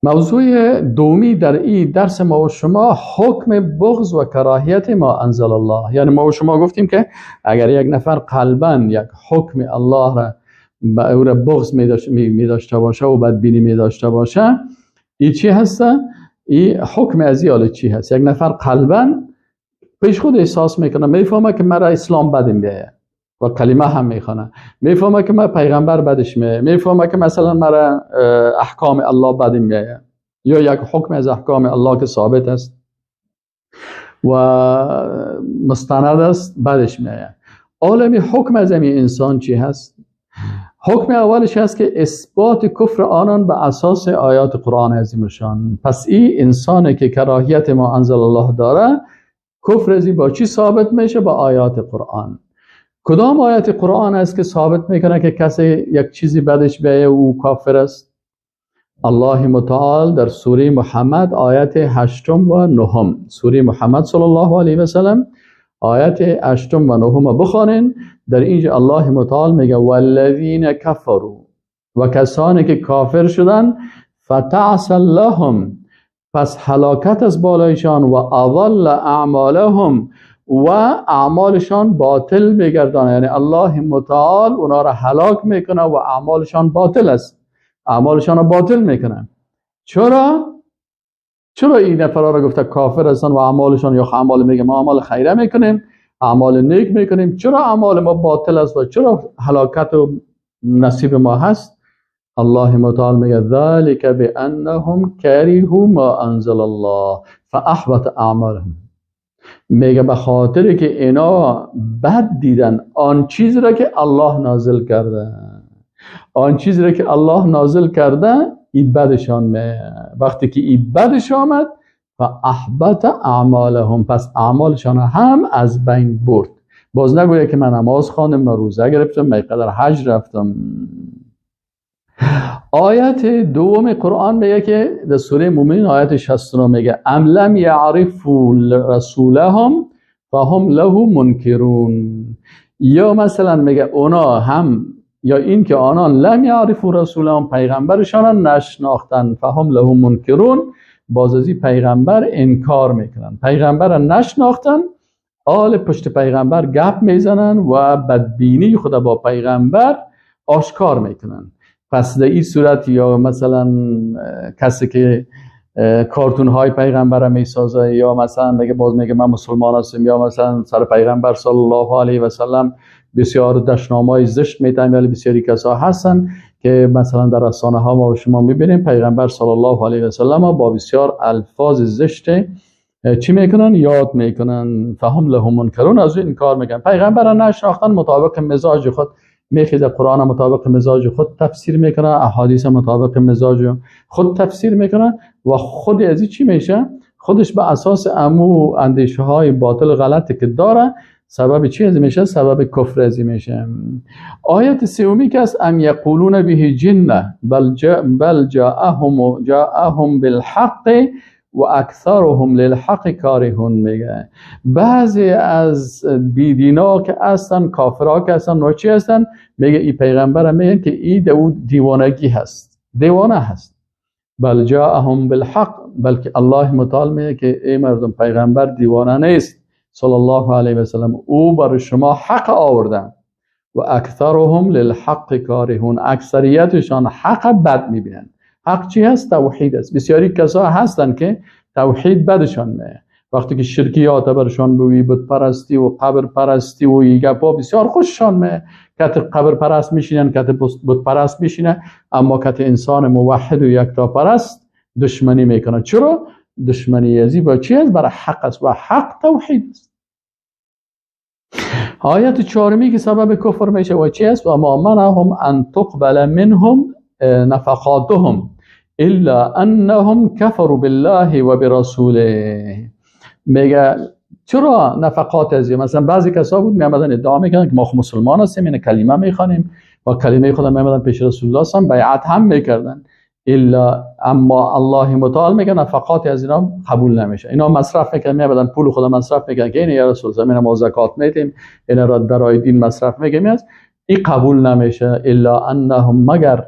موضوع دومی در این درس ما و شما حکم بغض و کراهیت ما انزل الله. یعنی ما و شما گفتیم که اگر یک نفر قلباً یک حکم الله را او را بغض می داشته باشه و بدبینی می داشته باشه، این چی هسته؟ این حکم از این چی هست؟ یک نفر قلباً پیش خود احساس میکنه، میفهمه که مرا اسلام بد میایه و کلمه هم میخونه، میفهمه که من پیغمبر بدش میایه، میفهمه که مثلا مرا احکام الله بد میایه یا یک حکم از احکام الله که ثابت است و مستند است بدش میایه. عالمی حکم از این انسان چی هست؟ حکم اولش هست که اثبات کفر آنان به اساس آیات قرآن عظیمشان. پس این انسانی که کراهیت ما انزل الله داره، کفر ازی با چی ثابت میشه؟ با آیات قرآن. کدام آیات قرآن است که ثابت میکنه که کسی یک چیزی بدش بیایه او کافر است؟ الله متعال در سوره محمد آیت 8 و 9، سوره محمد صلی الله علیه و سلم آیت 8 و 9 بخوانین. در اینجا الله متعال میگه والذین کفروا، و کسانی که کافر شدن، فتعسل لهم، پس هلاکت از بالایشان، و اضل اعمالهم، و اعمالشان باطل میگردانه. یعنی الله متعال اونا را هلاک میکنه و اعمالشان باطل است، اعمالشان را باطل میکنه. چرا این نفرها را گفته کافر هستن و اعمالشان، یا اعمال میگه ما اعمال خیره میکنیم، اعمال نیک میکنیم، چرا اعمال ما باطل است و چرا هلاکت و نصیب ما هست؟ الله متعال میگه ذلك بانهم كرهوا ما انزل الله فاحبط اعمالهم. میگه به خاطر که اینا بد دیدن آن چیزی را که الله نازل کرده، آن چیزی را که الله نازل کرده این بدشان میه. وقتی که این بدش آمد فاحبط اعمالهم، پس اعمالشان هم از بین برد. باز نگویه که من نماز خواندم، من روزه گرفتم، من قدر حج رفتم. آیت دوم قرآن میگه که در سوره مومنین آیت 69 میگه ام لم یعرفوا رسولهم فهم له منکرون. یا مثلا میگه اونا هم، یا این که آنان لم یعرفوا رسولهم، پیغمبرشان نشناختن، فهم له منکرون، باز از این پیغمبر انکار میکنن. پیغمبر نشناختن، آل پشت پیغمبر گپ میزنن و بدبینی خود با پیغمبر آشکار میکنن. پس در این صورت، یا مثلا کسی که کارتون های پیغمبر را میسازه، یا مثلا میگه باز میگه من مسلمان هستم، یا مثلا سر پیغمبر صلی الله علیه و سلم بسیار دشنامای زشت میتونیم، ولی بسیاری کسا هستن که مثلا در رسانه ها ما و شما میبینیم پیغمبر صلی الله علیه و سلم با بسیار الفاظ زشت چی میکنن؟ یاد میکنن. فهم له منکرون، از این کار میکنن. پیغمبر را نشناختن، مطابق مزاج خود میخیزه، قرآن مطابق مزاج خود تفسیر میکنه، احادیث مطابق مزاج خود تفسیر میکنه، و خود از این چی میشه؟ خودش به اساس امو اندیشه های باطل غلطی که داره سبب چی از میشه؟ سبب کفر از میشه. آیت سومی که است ام یقولون به جنه بل جاءهم بالحق و اکثرهم للحق کارهون. میگه بعضی از بیدینا که هستن، کافرها که هستن، و چی هستن؟ میگه این پیغمبر میگه که این دیوانگی هست، دیوانه هست. بل جاءهم بالحق، بلکه الله متعال میگه که ای مردم، پیغمبر دیوانه نیست صلی الله علیه و سلم، او بر شما حق آوردن. و اکثرهم للحق کارهون، اکثریتشان حق بد میبینن. حق چی هست؟ توحید است. بسیاری کسا هستن که توحید بدشان میه، وقتی که شرکیات برشان بوی، بت پرستی و قبر پرستی و این گپا بسیار خوششان میه. کت قبر پرست میشینن، کت بت پرست میشینن، اما کت انسان موحد و یکتا پرست دشمنی میکنن. چرا؟ دشمنی ازی با چی است؟ برای حق است، و حق توحید است. آیت چهارمی که سبب کفر میشه و چی است؟ و ما منعهم ان تقبل منهم نفقاتهم الا انهم كفروا بالله و برسوله. میگه چرا نفقات ازی؟ مثلا بعضی کسا بود میامدن ادعا میکنن که ما خود مسلمان هستیم، این کلمه میخوانیم و کلمه خود میامدن پیش رسول الله صلی الله علیه و بیعت هم میکردن، اما الله متعال میگه نفقات از اینا قبول نمیشه. اینا مصرف میکنن، میامدن پول خود مصرف میکنن که این یا رسول زمین ما زکات میدیم، اینا را درای دین مصرف میگیم، این قبول نمیشه. الا انهم، مگر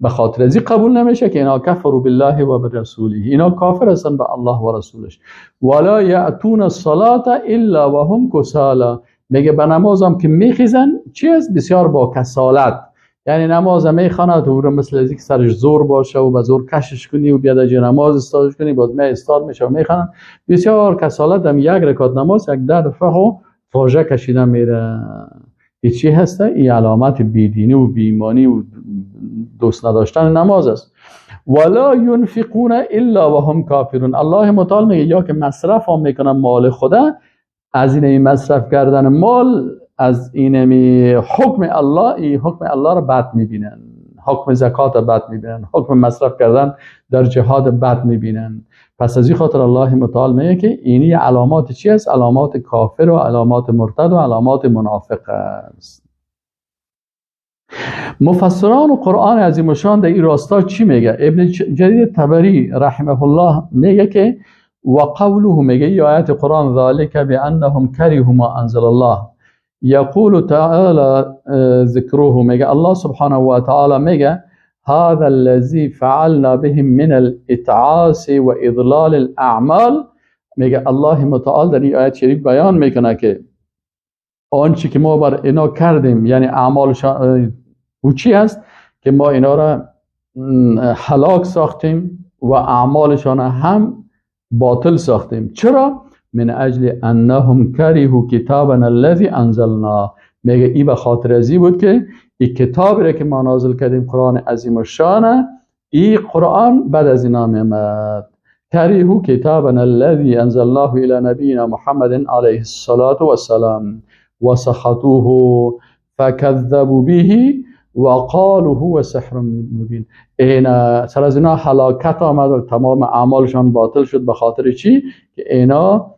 به خاطر ازی قبول نمیشه که اینا کفروا بالله و برسوله، اینا کافر هستن به الله و رسولش. ولا یأتون الصلاة الا وهم کسالا، میگه به نمازم که میخیزن چیز بسیار با کسالت، یعنی نماز میخونه تو مثل از اینکه سرش زور باشه و به زور کشش کنی و بیاد اجر نماز استادش کنی باز استاد میشه و میخونن بسیار کسالت. هم یک رکعت نماز یک دفعه و فاجعه کشیدن میره. این چی هسته؟ این علامت بیدینی و بیمانی و دوست نداشتن نماز است. ولا ينفقون الا وهم کافرون، الله متعال میگه یا که مصرف هم میکنن مال خدا، از این مصرف کردن مال از این حکم الله، این حکم الله را بد میبینن، حکم زکات را بد میبینن، حکم مصرف کردن در جهاد بد میبینن. پس از این خاطر الله متعال میگه که اینی علامات چی است؟ علامات کافر و علامات مرتد و علامات منافق است. مفسران و قرآن عظیم الشان در این راستا چی میگه؟ ابن جریر طبری رحمه الله میگه که و قوله، میگه ای آیت قرآن ذالک بانهم کرهوا ما انزل الله یقول تعالی ذکره، میگه الله سبحانه و تعالی میگه هذا الذي فعلنا بهم من الاتعاس و اضلال الاعمال، میگه الله متعال در این آیت شریف بیان میکنه که آنچه که ما بر اینا کردیم، یعنی اعمالشان او چی است که ما اینا را هلاک ساختیم و اعمالشان هم باطل ساختیم. چرا؟ من اجل انهم کرهوا کتابنا الذي انزلنا، میگه ای به خاطر ازی بود که این کتابی را که ما نازل کردیم قرآن عظیم الشان، این قرآن بعد از اینا میامد. کرهوا کتابنا الذي انزلناه الى نبینا محمد علیه الصلاة والسلام وسخطوه فكذبوا به وقالوا هو سحر مبین. این سر از اینا هلاکت آمد و تمام اعمالشان باطل شد. به خاطر چی؟ که اینا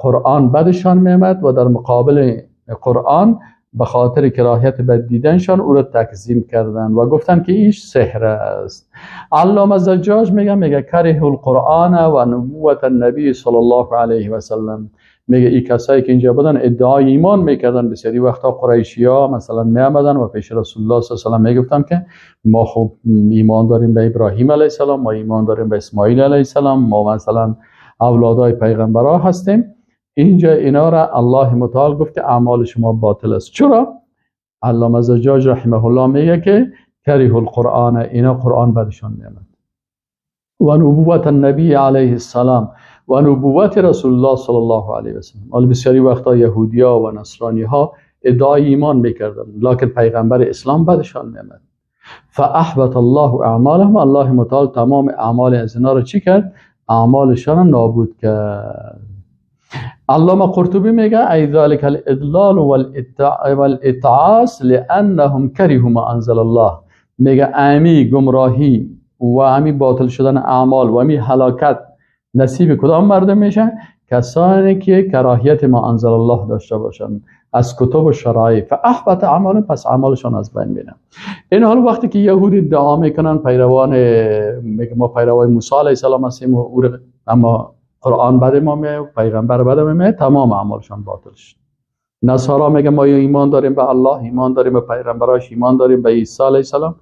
قرآن بدشان میامد و در مقابل قرآن به خاطر کراهیت بد دیدنشان او را تکذیب کردن و گفتن که ایش سحر است. علامه زجاج میگه کره القرآن و نبوت النبی صلی الله علیه و سلم، میگه این کسایی که اینجا بودن ادعای ایمان میکردن. بسیاری وقتا قریشیا مثلا میامدن و پیش رسول الله صلی الله علیه و سلم میگفتن که ما خب ایمان داریم به ابراهیم علیه السلام، ما ایمان داریم به اسماعیل علیه السلام، ما مثلا اولادای پیغمبرها هستیم. اینجا اینا را الله متعال گفت که اعمال شما باطل است. چرا؟ علامه زجاج رحمه الله میگه که کره القرآن، اینا قرآن بدشان میامد و نبوت النبی علیه السلام و نبوت رسول الله صلی الله علیه و سلم. حالا بسیاری وقتا یهودیا و نصرانی ها ادعای ایمان میکردن لکن پیغمبر اسلام بعدشان میامد. فاحبط الله اعمالهم، الله متعال تمام اعمال از اینا رو چی کرد؟ اعمالشان نابود کرد. علامه قرطبی میگه ای ذلک الاضلال والاتعاس لانهم کرهوا ما انزل الله، میگه امی گمراهی و امی باطل شدن اعمال و امی هلاکت نصیب کدام مردم میشه؟ کسانی که کراهیت ما انزل الله داشته باشند از کتب و شرایع. فاحبط اعمالهم، پس اعمالشان از بین میره. این حال وقتی که یهودی ادعا میکنن پیروان، میگه ما پیروان موسی علیه السلام هستیم و اما قرآن بعد ما میاد و پیغمبر بعد ما میاد، تمام اعمالشان باطل شد. نصارا میگه ما ایمان داریم به الله، ایمان داریم به پیغمبراش، ایمان داریم به عیسی علیه السلام،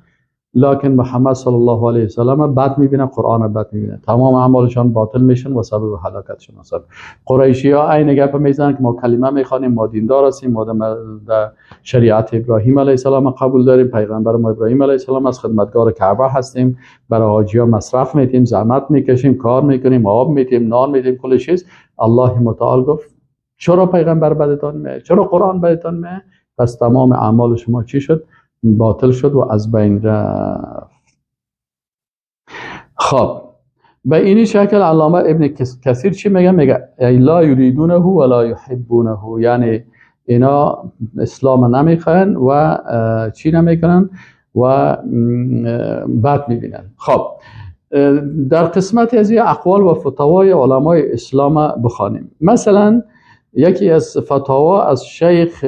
لکن محمد صلی الله علیه و سلم بد میبینن، قرآن بد میبینن، تمام اعمالشان باطل میشن و سبب هلاکتشون هستند. قریشی ها این گپ میزنن که ما کلمه میخوانیم، ما دیندار هستیم، ما در شریعت ابراهیم علیه السلام قبول داریم، پیغمبر ما ابراهیم علیه السلام از خدمتگار کعبه هستیم، برای حاجی ها مصرف میتیم، زحمت میکشیم، کار میکنیم، آب میتیم، نان میتیم، کل چیز. الله متعال گفت چرا پیغمبر بدتان میاد؟ چرا قرآن بدتان میاد؟ پس تمام اعمال شما چی شد؟ باطل شد و از بین رفت. خب به این شکل علامه ابن کثیر چی میگه؟ میگه لا یریدونه ولا یحبونه، یعنی اینا اسلام نمیخوان و چی نمیکنن و بد میبینن. خب در قسمت از این اقوال و فتاوای علمای اسلام بخوانیم. مثلا یکی از فتاوا از شیخ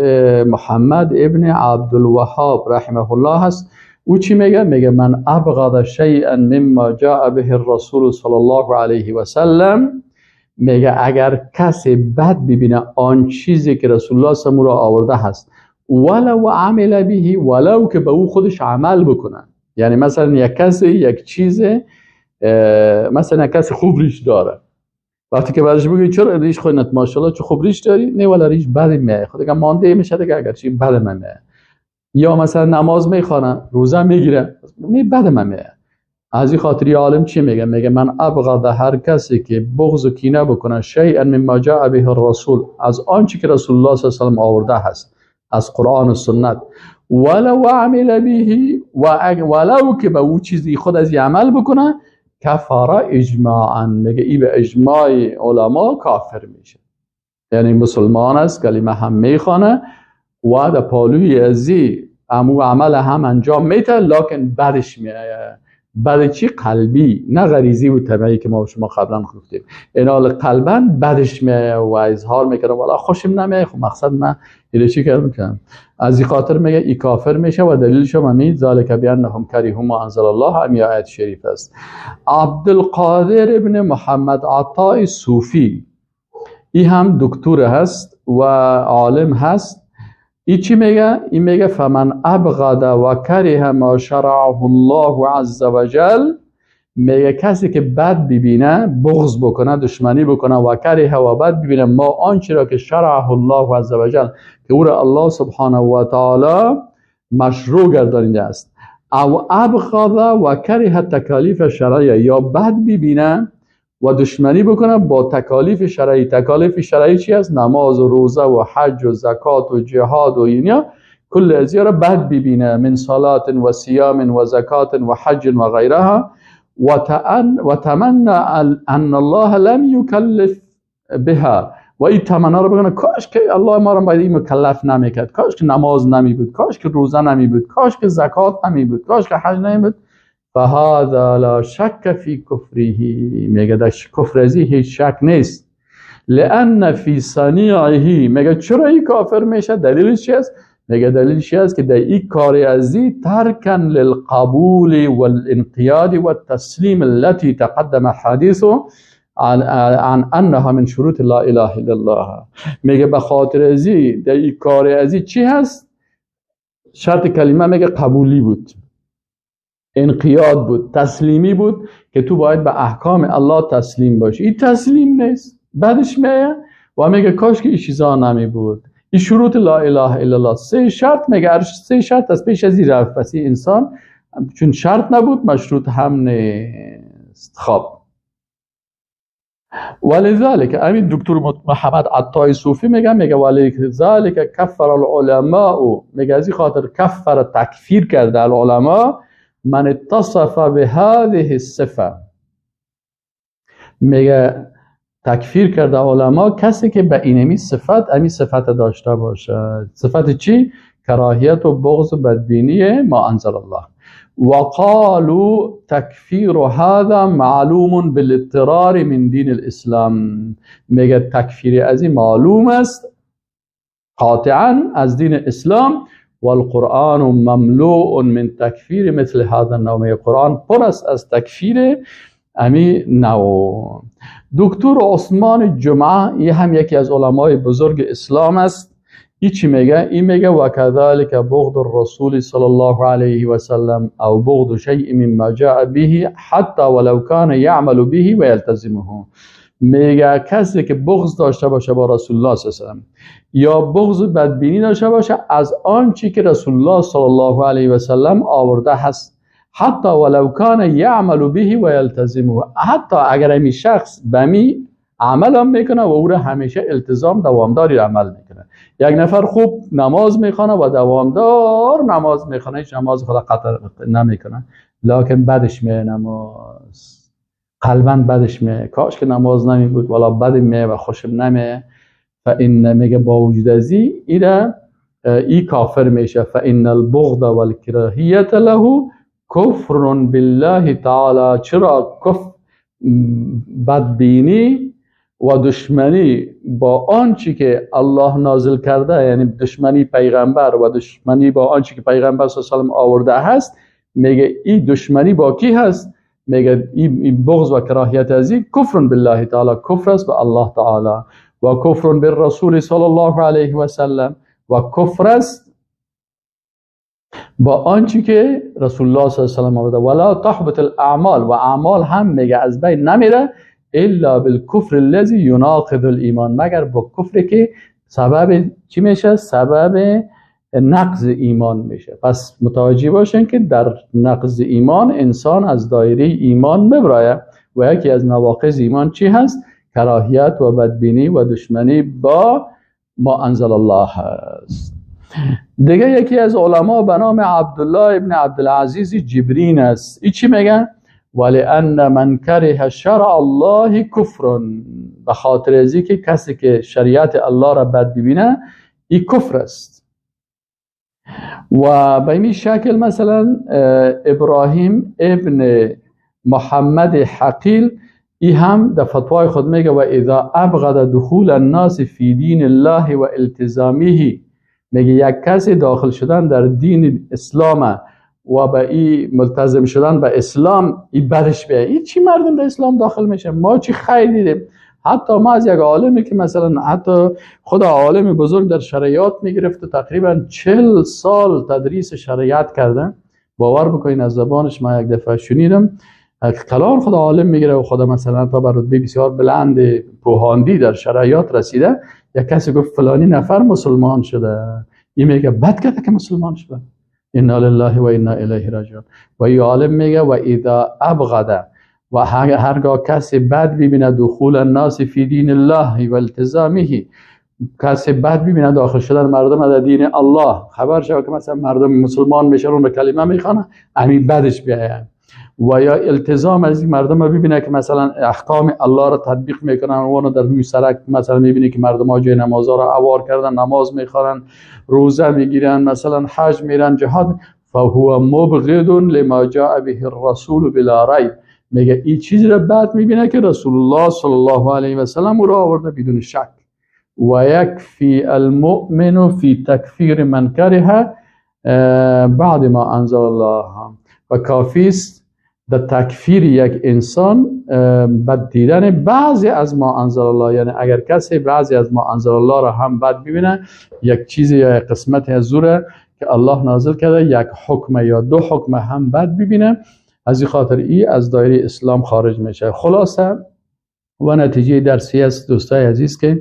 محمد ابن عبدالوهاب رحمه الله هست. او چی میگه؟ میگه من ابغض شیئا مما جاء به الرسول صلی الله علیه و سلم، میگه اگر کسی بد ببینه آن چیزی که رسول الله صلی الله علیه و آورده هست، ولو عمل به، ولو که به او خودش عمل بکنه، یعنی مثلا یک کسی یک چیز، مثلا یک کسی خوب ریش داره، وقتی که برش بگی چرا ریش خوینت ماشاءالله چه خوب ریش داری، نه ولی ریش بد میاد، خود دیگه مانده میشه دیگه، اگر چی بد میاد. یا مثلا نماز میخوانه، روزه میگیره، نه بد میاد. از این خاطر عالم چی میگه؟ میگه من ابغض هر کسی که بغض و کینه بکنه شیئا مما جاء به الرسول، از آنچه که رسول الله صلی الله علیه و آله آورده هست از قرآن و سنت، ولو عمل به، ولو که به او چیزی خود از عمل بکنه، کفر اجماعا، میگه ای به اجماع علما کافر میشه. یعنی مسلمان است، کلمه هم میخوانه و در پالوی ازی امو عمل هم انجام میده، لکن بعدش میآید. بعد چی؟ قلبی، نه غریزی و طبیعی که ما شما قبلا گفتیم. اینال قلبا بعدش میآید و اظهار میکنه والا خوشم نمیاد. خب مقصد من اینو چی کردم؟ از این خاطر میگه ای کافر میشه و دلیلش هم همین ذالک بانهم کریهوا ما انزل الله، همین آیت شریف است. عبدالقادر ابن محمد عطای صوفی، این هم دکتر هست و عالم هست. این چی میگه؟ این میگه فمن ابغض و کره ما شرعه الله عز وجل، میگه کسی که بد ببینه، بغض بکنه، دشمنی بکنه، و کره و بد ببینه ما آنچه را که شرعه الله عز وجل، که او را الله سبحانه و تعالی مشروع گردانیده است، او ابغض و کره تکالیف شرعیه، یا بد ببینه و دشمنی بکنه با تکالیف شرعی. تکالیف شرعی چی است؟ نماز و روزه و حج و زکات و جهاد و اینیا، کل ازیا را بد ببینه، من صلات و صیام و زکات و حج و غیرها، و تمنى ان الله لم یکلف بها، و این تمنا رو بگنه کاش که الله ما را باید این مکلف نمیکرد، کاش که نماز نمی بود، کاش که روزه نمی بود، کاش که زکات نمی بود، کاش که حج نمی بود. فهذا لا شک فی کفره، میگه در کفر ازی هیچ شک نیست. لان فی صنیعه، میگه چرا این کافر میشه؟ دلیلش چی است؟ میگه دلیلش است که در این کار ازی ترکن للقبول والانقیاد والتسلیم التي تقدم الحديث عن انها من شروط لا اله الا الله. میگه به خاطر ازی در این کار ازی چی هست؟ شرط کلمه میگه قبولی بود، انقیاد بود، تسلیمی بود، که تو باید به احکام الله تسلیم باشی. این تسلیم نیست، بعدش میگه و میگه کاش که این چیزا نمی بود. این شروط لا اله الا الله، سه شرط میگه، سه شرط از پیش از این رفت، پس این انسان چون شرط نبود مشروط هم نیست. خب ولذلك همین دکتر محمد عطای صوفی میگه ولذلك کفر العلماء، میگه از این خاطر کفر تکفیر کرده العلماء من اتصف به هذه الصفه، میگه تکفیر کرده علما کسی که به اینمی صفت داشته باشه. صفت چی؟ کراهیت و بغض و بدبینی ما انزل الله. وقالوا تکفیر هذا معلوم بالاضطرار من دین الاسلام، میگه تکفیر از این معلوم است قاطعا از دین اسلام. والقرآن مملوء من تکفیر مثل هذا النوع، قرآن پر است از تکفیر امی نوع. دکتر عثمان جمعه، این هم یکی از علمای بزرگ اسلام است. این چی میگه؟ این میگه و كذلك بغض الرسول صلی الله علیه و سلم او بغض شیء مما جاء به حتی ولو کان یعمل به و یلتزمه. میگه کسی که بغض داشته باشه با رسول الله صلی الله علیه و سلم، یا بغض بدبینی داشته باشه از آنچه که رسول الله صلی الله علیه و سلم آورده هست، حتی ولو کان یعمل به و یلتزمه، حتی اگر این شخص به می عمل هم میکنه و او را همیشه التزام دوامداری عمل میکنه. یک نفر خوب نماز میخونه و دوامدار نماز میخونه، هیچ نماز خدا قطع نمیکنه، لکن بعدش میه نماز، قلباً بدش میه، کاش که نماز نمی بود، ولی بد میه و خوشم نمیه. فإن میگه با وجود ازی ای کافر میشه. فإن البغض والکراهیت له کفر بالله تعالی. چرا؟ بدبینی و دشمنی با آنچه که الله نازل کرده، یعنی دشمنی پیغمبر و دشمنی با آنچه که پیغمبر صلی الله علیه و آله آورده هست، میگه این دشمنی با کی هست؟ میگه این بغض و کراهیت ازی کفر بالله تعالی، کفر است به الله تعالی، و کفر بالرسول صلی الله علیه و سلم، و کفر است با آنچه که رسول الله صلی الله علیه و آله آورده ولا تحبط الاعمال، و اعمال هم میگه از بین نمیره الا بالکفر الذی یناقض الایمان، مگر با کفری که سبب چی میشه؟ سبب نقض ایمان میشه. پس متوجه باشین که در نقض ایمان انسان از دایره ایمان میبره و یکی از نواقض ایمان چی هست؟ کراهیت و بدبینی و دشمنی با ما انزل الله هست. دیگه یکی از علما به نام عبدالله ابن عبدالعزیز جبرین است. این چی میگه؟ ولئن من کره شرع الله کفر، به خاطر ازی که کسی که شریعت الله را بد ببینه این کفر است. و به این شکل مثلا ابراهیم ابن محمد حقیل ای هم در فتوای خود میگه و اذا ابغض دخول الناس فی دین الله و التزامه، میگه یک کسی داخل شدن در دین اسلام و به این ملتزم شدن به اسلام این بدش بیه. این چی مردم در اسلام داخل میشه؟ ما چی خیلی دیدیم. حتی ما از یک عالمی که مثلا حتی خود عالم بزرگ در شریعت میگرفت و تقریبا 40 سال تدریس شریعت کرده، باور بکنین از زبانش ما یک دفعه شنیدم کلام خدا عالم میگیره و خدا مثلا تا بر رتبه بسیار بلند پوهاندی در شریعت رسیده، یک کسی گفت فلانی نفر مسلمان شده، این میگه بد کرده که مسلمان شده، انا لله و انا الیه راجعون. و این عالم میگه و اذا ابغض، و هرگاه کسی بد ببینه دخول الناس فی دین الله و التزامه، کسی بد ببینه داخل شدن مردم در دین الله، خبر شد که مثلا مردم مسلمان میشن و به کلمه میخوانه، همین بدش بیاید. و یا التزام از این مردم رو ببینه که مثلا احکام الله را تطبیق میکنن و اونو در روی سرک مثلا میبینه که مردم ها جای نماز را عوار کردن، نماز میخورن، روزه میگیرن، مثلا حج میرن، جهاد، فهو مبغض لما جاء به الرسول بلا ریب، میگه این چیزی را بعد میبینه که رسول الله صلی الله علیه و سلم او را آورده بدون شک. و یکفی المؤمن فی تکفیر من کره بعد ما انزل الله، و کافی است در تکفیر یک انسان بد دیدن بعضی از ما انزل الله، یعنی اگر کسی بعضی از ما انزل الله را هم بد ببینه، یک چیزی یا یک قسمت از زوره که الله نازل کرده یک حکم یا دو حکم هم بد ببینه، از این خاطر از دایره اسلام خارج میشه. خلاصه و نتیجه درسی است دوستای عزیز که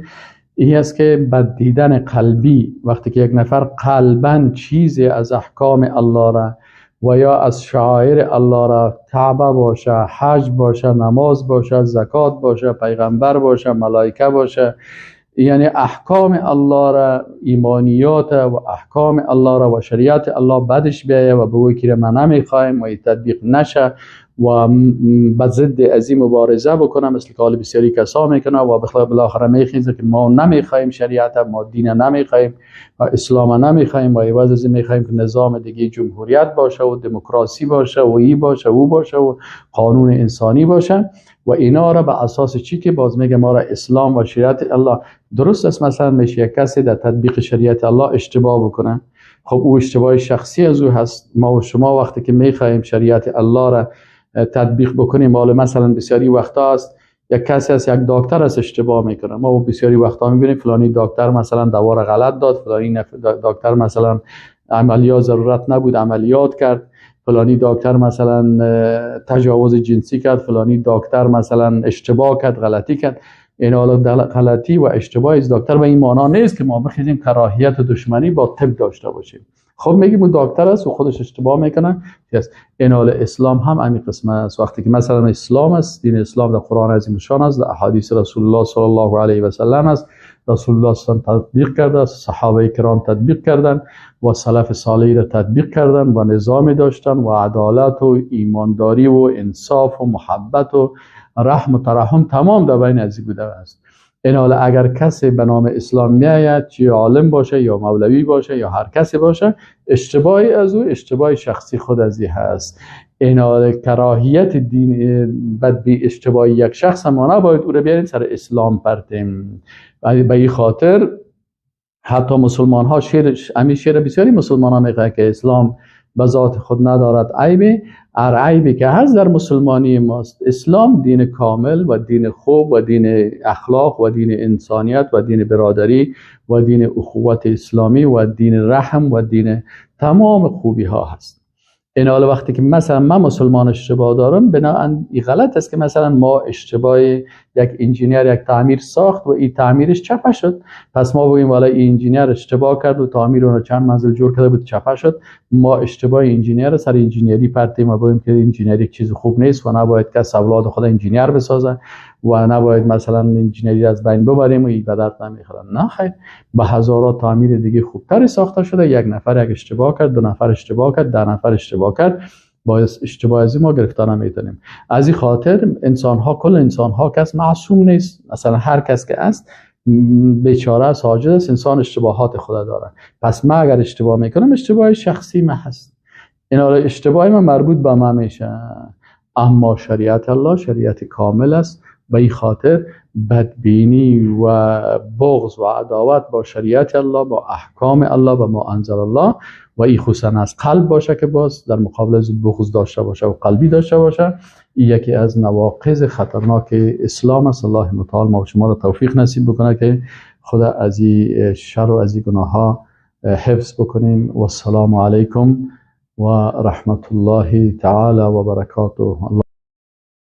این است که بد دیدن قلبی، وقتی که یک نفر قلباً چیزی از احکام الله را و یا از شعائر الله را، کعبه باشه، حج باشه، نماز باشه، زکات باشه، پیغمبر باشه، ملائکه باشه، یعنی احکام الله را، ایمانیات و احکام الله را و شریعت الله بدش بیایه و بگوی که ما نمیخوایم و این تطبیق نشه و به ضد از این مبارزه بکنه، مثل که حال بسیاری کسا میکنه و بالاخره میخیزه که ما نمیخوایم شریعت، ما دین نمیخوایم و اسلام نمیخوایم و عوض از این میخوایم که نظام دیگه جمهوریت باشه و دموکراسی باشه و ای باشه و او باشه و قانون انسانی باشه. و اینا را به اساس چی که باز میگه ما را اسلام و شریعت الله درست است. مثلا میشه یک کسی در تطبیق شریعت الله اشتباه بکنه، خب او اشتباه شخصی از او هست. ما و شما وقتی که میخوایم شریعت الله را تطبیق بکنیم، حالا مثلا بسیاری وقتا است یک کسی از یک دکتر از اشتباه میکنه، ما بسیاری وقتا میبینیم فلانی دکتر مثلا دوا را غلط داد، فلانی دکتر مثلا عملیات ضرورت نبود عملیات کرد، فلانی دکتر مثلا تجاوز جنسی کرد، فلانی دکتر مثلا اشتباه کرد، غلطی کرد. این حالا غلطی و اشتباه از دکتر به این معنا نیست که ما بخیزیم کراهیت و دشمنی با طب داشته باشیم. خب میگیم اون دکتر است و خودش اشتباه میکنه. این حال اسلام هم همین قسمه است. وقتی که مثلا اسلام است، دین اسلام در قرآن عظیم شان است، در احادیث رسول الله صلی الله علیه و سلم است، رسول الله صلی الله علیه و تطبیق کرده است، صحابه کرام تطبیق کردن و سلف صالح را تطبیق کردن و نظام داشتن و عدالت و ایمانداری و انصاف و محبت و رحم و ترحم تمام در بین ازی بوده است. این حال اگر کسی به نام اسلام میآید، چه عالم باشه یا مولوی باشه یا هر کسی باشه، اشتباهی از او اشتباه شخصی خود ازی هست. این حال کراهیت دین بد به اشتباه یک شخص ما نباید او را بیاریم سر اسلام پرتیم. به این خاطر حتی مسلمان ها شعر بسیاری مسلمان ها میگه که اسلام به ذات خود ندارد عیبی. هر عیبی که هست در مسلمانی ماست. اسلام دین کامل و دین خوب و دین اخلاق و دین انسانیت و دین برادری و دین اخوت اسلامی و دین رحم و دین تمام خوبی ها هست. این حال وقتی که مثلا من مسلمان اشتباه دارم، بنابراین غلط است که مثلا ما اشتباه یک انجینیر یک تعمیر ساخت و این تعمیرش چپه شد، پس ما بگیم والا این انجینیر اشتباه کرد و تعمیر اون رو چند منزل جور کرده بود چپه شد، ما اشتباه انجینیر سر انجینیری پرتیم و بگیم که انجینیری یک چیز خوب نیست و نباید که اولاد خود انجینیر بسازه و نباید مثلا انجینیری از بین ببریم و این به درد نمیخوره. نه خیر، به هزارات تعمیر دیگه خوبتر ساخته شده. یک نفر یک اشتباه کرد، دو نفر اشتباه کرد، 10 نفر اشتباه کرد، باعث اشتباه از ما گرفتار نمیتونیم. از این خاطر انسان ها، کل انسان ها کس معصوم نیست. مثلا هر کس که است بیچاره است، عاجز است، انسان اشتباهات خود داره. پس من اگر اشتباه میکنم اشتباه شخصی من هست، این اشتباه من مربوط به من میشه. اما شریعت الله شریعت کامل است. به این خاطر بدبینی و بغض و عداوت با شریعت الله، با احکام الله و ما انزل الله، و این خصوصا از قلب باشه که باز در مقابل از بغض داشته باشه و قلبی داشته باشه، این یکی از نواقض خطرناک اسلام است. الله متعال ما و شما را توفیق نصیب بکنه که خدا از این شر و از این گناه ها حفظ بکنیم. و السلام علیکم و رحمت الله تعالی و برکاته.